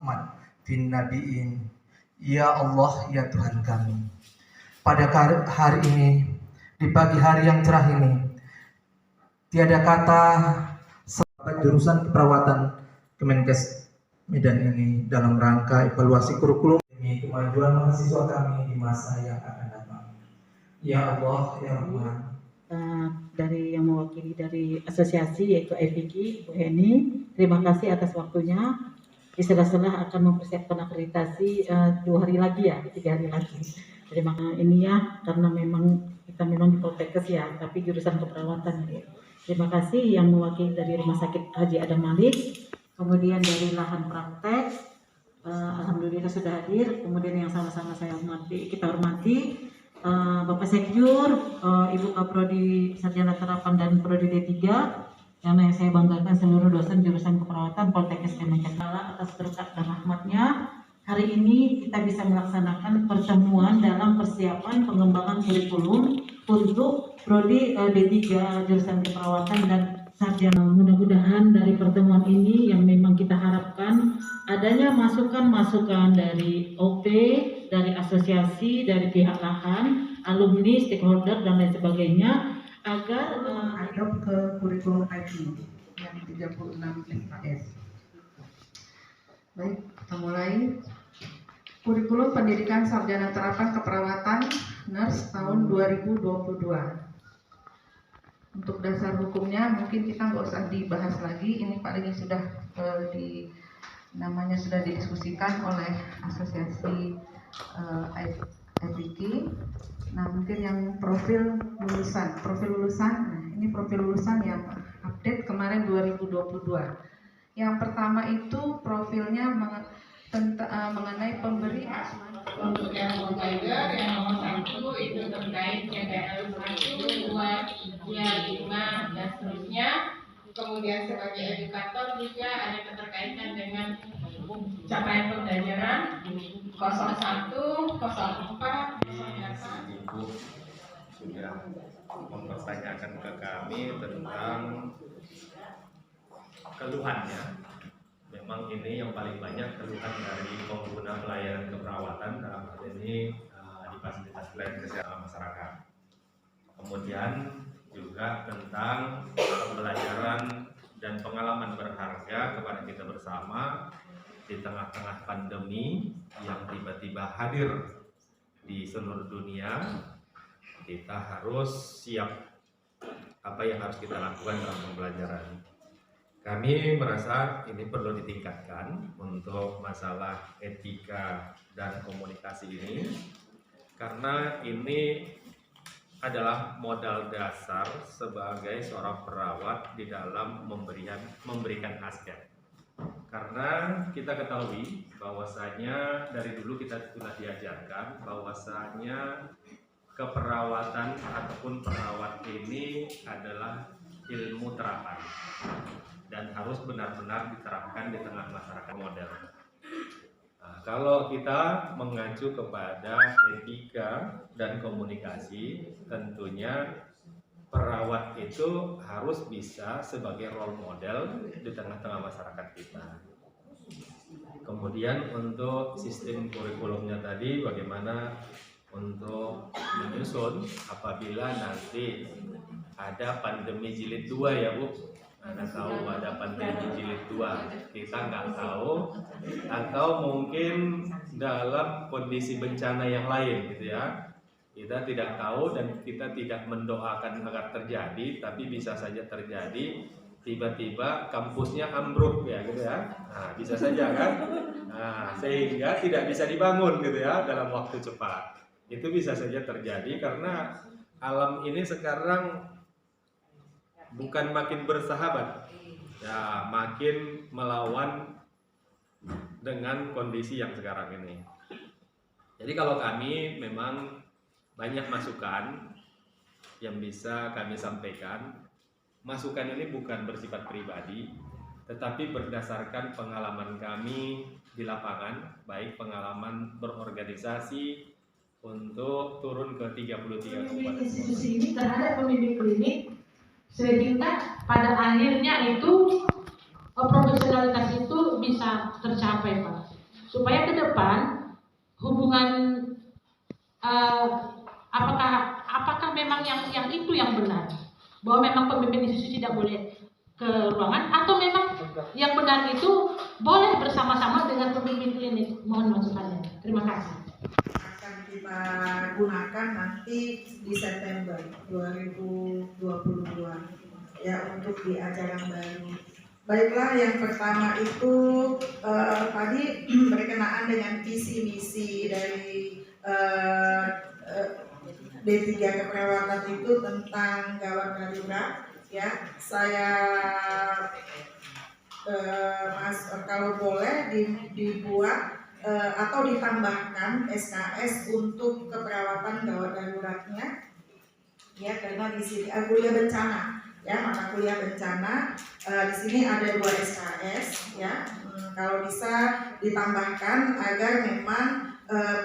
Muhammad bin Nabiin. Ya Allah, ya Tuhan kami, pada hari ini, di pagi hari yang cerah ini, tiada kata sahabat jurusan keperawatan Kemenkes Medan ini dalam rangka evaluasi kurikulum demi kemajuan mahasiswa kami di masa yang akan datang. Ya Allah, ya Rahman. Dari yang mewakili dari asosiasi yaitu FIGI, Bu Heni, terima kasih atas waktunya. Di sela-sela akan mempersiapkan akreditasi 2 hari lagi ya, 3 hari lagi. Terima kasih ini ya, karena kita memang di Poltekkes ya, tapi jurusan keperawatan ya. Terima kasih yang mewakili dari Rumah Sakit Haji Adam Malik, kemudian dari lahan praktek, alhamdulillah sudah hadir. Kemudian yang sama-sama kita hormati Bapak Sekjur, Ibu Kaprodi Sarjana Terapan dan Prodi D3, yang saya banggakan seluruh dosen jurusan keperawatan Poltekkes Kemenkes. Atas berkat dan rahmatnya, hari ini kita bisa melaksanakan pertemuan dalam persiapan pengembangan kurikulum untuk Prodi D3 jurusan keperawatan dan sarjana. Mudah-mudahan dari pertemuan ini yang memang kita harapkan adanya masukan-masukan dari OP, dari asosiasi, dari pihak lahan, alumni, stakeholder dan lain sebagainya agar adop ke kurikulum IT yang 36 SKS. Baik, kita mulai. Kurikulum Pendidikan Sarjana Terapan Keperawatan Nurse tahun 2022. Untuk dasar hukumnya mungkin kita nggak usah dibahas lagi. Ini paling sudah namanya sudah didiskusikan oleh asosiasi FIGI. Nah, mungkin yang profil lulusan. Nah, ini profil lulusan yang update kemarin 2022. Yang pertama itu profilnya mengenai pemberi asuhan. Untuk yang provider yang nomor 1 itu terkait CPL 1, 2, 3, 5 dan seterusnya. Kemudian sebagai edukator juga ada keterkaitan dengan capaian pembelajaran 01, 04, 08. Ibu sudah mempertanyakan ke kami tentang keluhannya. Memang ini yang paling banyak keluhan dari pengguna pelayanan keperawatan dalam hal ini di fasilitas pelayanan kesehatan masyarakat. Kemudian juga tentang pembelajaran dan pengalaman berharga kepada kita bersama di tengah-tengah pandemi yang tiba-tiba hadir di seluruh dunia. Kita harus siap apa yang harus kita lakukan dalam pembelajaran. Kami merasa ini perlu ditingkatkan untuk masalah etika dan komunikasi ini, karena ini adalah modal dasar sebagai seorang perawat di dalam memberikan aspek. Karena kita ketahui bahwasanya dari dulu kita sudah diajarkan bahwasanya keperawatan ataupun perawat ini adalah ilmu terapan dan harus benar-benar diterapkan di tengah masyarakat modern. Nah, kalau kita mengacu kepada etika dan komunikasi, tentunya perawat itu harus bisa sebagai role model di tengah-tengah masyarakat kita. Kemudian untuk sistem kurikulumnya tadi, bagaimana untuk menyusun apabila nanti ada pandemi jilid 2 ya Bu. Anda tahu ada pandemi jilid 2, kita nggak tahu, atau mungkin dalam kondisi bencana yang lain gitu ya. Kita tidak tahu dan kita tidak mendoakan agar terjadi, tapi bisa saja terjadi. Tiba-tiba kampusnya ambruk ya gitu ya. Nah, bisa saja kan. Nah, sehingga tidak bisa dibangun gitu ya dalam waktu cepat. Itu bisa saja terjadi karena alam ini sekarang bukan makin bersahabat, ya makin melawan dengan kondisi yang sekarang ini. Jadi kalau kami memang banyak masukan yang bisa kami sampaikan. Masukan ini bukan bersifat pribadi, tetapi berdasarkan pengalaman kami di lapangan, baik pengalaman berorganisasi untuk turun ke 33 kabupaten. Institusi ini terhadap pembimbing klinik, sehingga pada akhirnya itu profesionalitas itu bisa tercapai, Pak. Supaya ke depan hubungan apakah memang yang itu yang benar, bahwa memang pemimpin institusi tidak boleh ke ruangan, atau memang yang benar itu boleh bersama-sama dengan pemimpin klinik. Mohon masukannya. Terima kasih. Akan kita gunakan nanti di September 2022 ya, untuk di acara baru. Baiklah, yang pertama itu tadi berkenaan dengan visi misi dari D3 keperawatan itu tentang gawat darurat ya. Saya kalau boleh dibuat atau ditambahkan SKS untuk keperawatan gawat daruratnya ya, karena di sini kuliah bencana ya, mata kuliah bencana di sini ada 2 SKS ya. Kalau bisa ditambahkan agar memang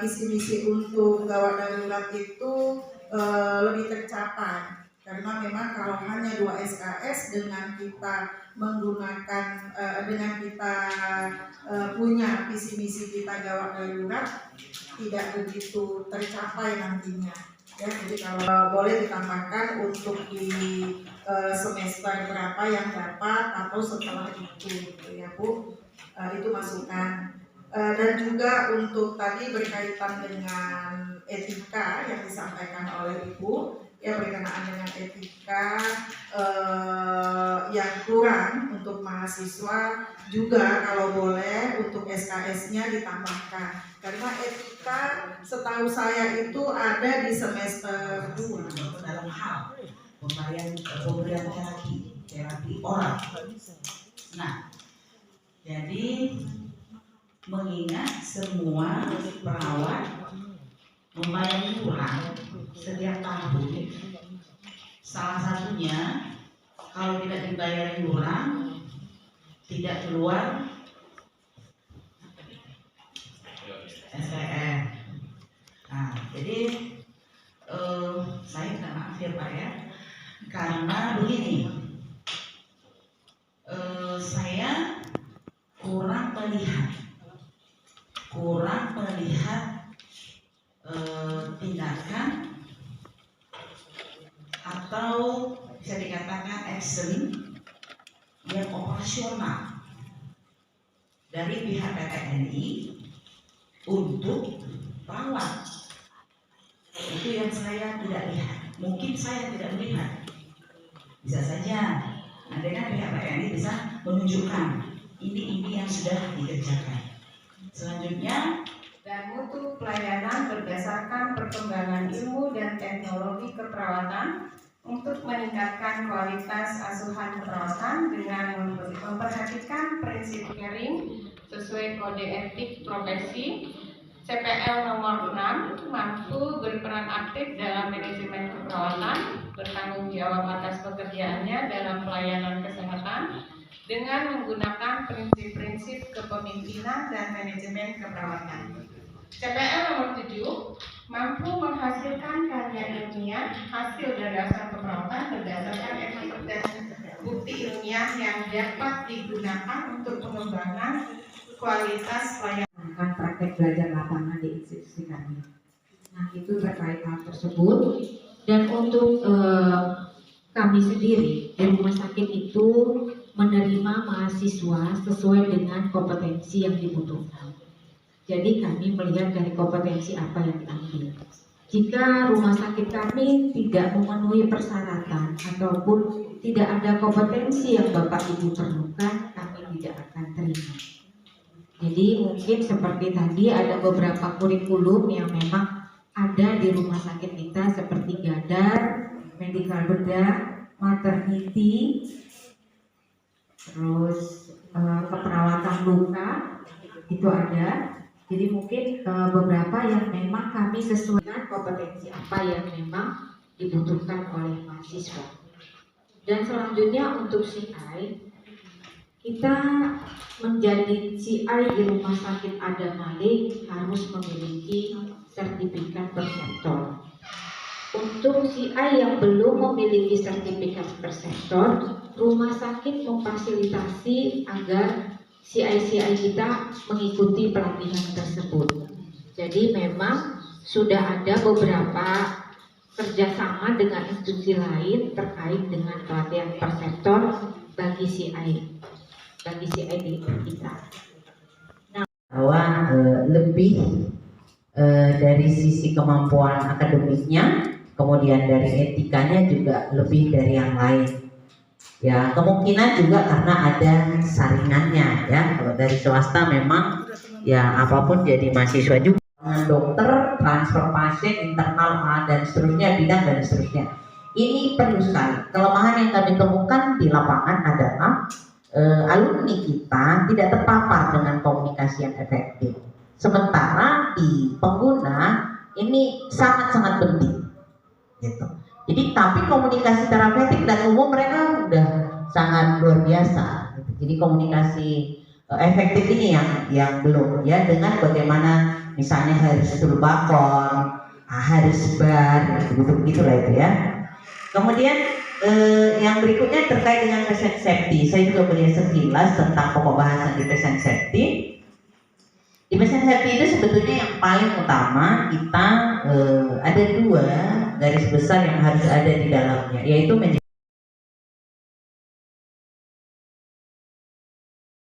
visi misi untuk gawat darurat itu lebih tercapai, karena memang kalau hanya 2 SKS dengan kita menggunakan dengan kita punya visi misi kita gawat darurat tidak begitu tercapai nantinya ya. Jadi kalau boleh ditambahkan untuk di semester berapa yang dapat atau setelah itu gitu ya Bu, itu masukan. Dan juga untuk tadi berkaitan dengan etika yang disampaikan oleh Ibu ya, berkenaan dengan etika yang kurang untuk mahasiswa juga kalau boleh untuk SKS-nya ditambahkan, karena etika setahu saya itu ada di semester 2 dalam hal pemberian terapi oral. Nah, jadi mengingat semua perawat membayar iuran setiap tahun, salah satunya kalau tidak dibayar iuran tidak keluar SPR. Nah, jadi saya minta maaf ya Pak ya, karena begini, saya kurang melihat tindakan atau bisa dikatakan action yang operasional dari pihak PTNI untuk perawat. Itu yang saya tidak lihat. Mungkin saya tidak melihat. Bisa saja nanti kan pihak PTNI bisa menunjukkan ini yang sudah dikerjakan. Selanjutnya, dan mutu pelayanan berdasarkan perkembangan ilmu dan teknologi keperawatan untuk meningkatkan kualitas asuhan keperawatan dengan memperhatikan prinsip caring sesuai kode etik profesi. CPL nomor 6 mampu berperan aktif dalam manajemen keperawatan, bertanggung jawab atas pekerjaannya dalam pelayanan kesehatan dengan menggunakan prinsip-prinsip kepemimpinan dan manajemen keperawatan. CPL nomor 7 mampu menghasilkan karya ilmiah hasil dari dasar keperawatan berdasarkan evidence dan bukti ilmiah yang dapat digunakan untuk pengembangan kualitas pelayanan. Praktek belajar lapangan di institusi kami. Nah, itu terkait hal tersebut. Dan untuk kami sendiri di rumah sakit itu menerima mahasiswa sesuai dengan kompetensi yang dibutuhkan. Jadi kami melihat dari kompetensi apa yang diambil. Jika rumah sakit kami tidak memenuhi persyaratan ataupun tidak ada kompetensi yang Bapak Ibu perlukan, kami tidak akan terima. Jadi mungkin seperti tadi ada beberapa kurikulum yang memang ada di rumah sakit kita seperti gadar, medical bedah, maternity, terus keperawatan luka itu ada. Jadi mungkin beberapa yang memang kami sesuai dengan kompetensi apa yang memang dibutuhkan oleh mahasiswa. Dan selanjutnya untuk CI, kita menjadi CI di rumah sakit Adam Malik harus memiliki sertifikat per sektor. Untuk CI yang belum memiliki sertifikat per sektor, rumah sakit memfasilitasi agar CI-CI kita mengikuti pelatihan tersebut. Jadi memang sudah ada beberapa kerjasama dengan institusi lain terkait dengan pelatihan perseptor bagi CI di kita. Bahwa lebih dari sisi kemampuan akademiknya, kemudian dari etikanya juga lebih dari yang lain. Ya, kemungkinan juga karena ada saringannya ya. Kalau dari swasta memang ya apapun jadi mahasiswa juga. Dokter, transfer pasien, internal A dan seterusnya, bidang dan seterusnya. Ini perlu sekali. Kelemahan yang kami temukan di lapangan adalah alumni kita tidak terpapar dengan komunikasi yang efektif. Sementara di pengguna ini sangat-sangat penting. Gitu. Jadi tapi komunikasi terapeutik dan umum mereka udah sangat luar biasa. Jadi komunikasi efektif ini yang belum ya, dengan bagaimana misalnya harus turbakon, harus bar, gitu lah itu ya. Kemudian yang berikutnya terkait dengan patient safety. Saya juga melihat sekilas tentang pokok bahasan di patient safety. Di patient safety itu sebetulnya yang paling utama kita ada 2 garis besar yang harus ada di dalamnya, yaitu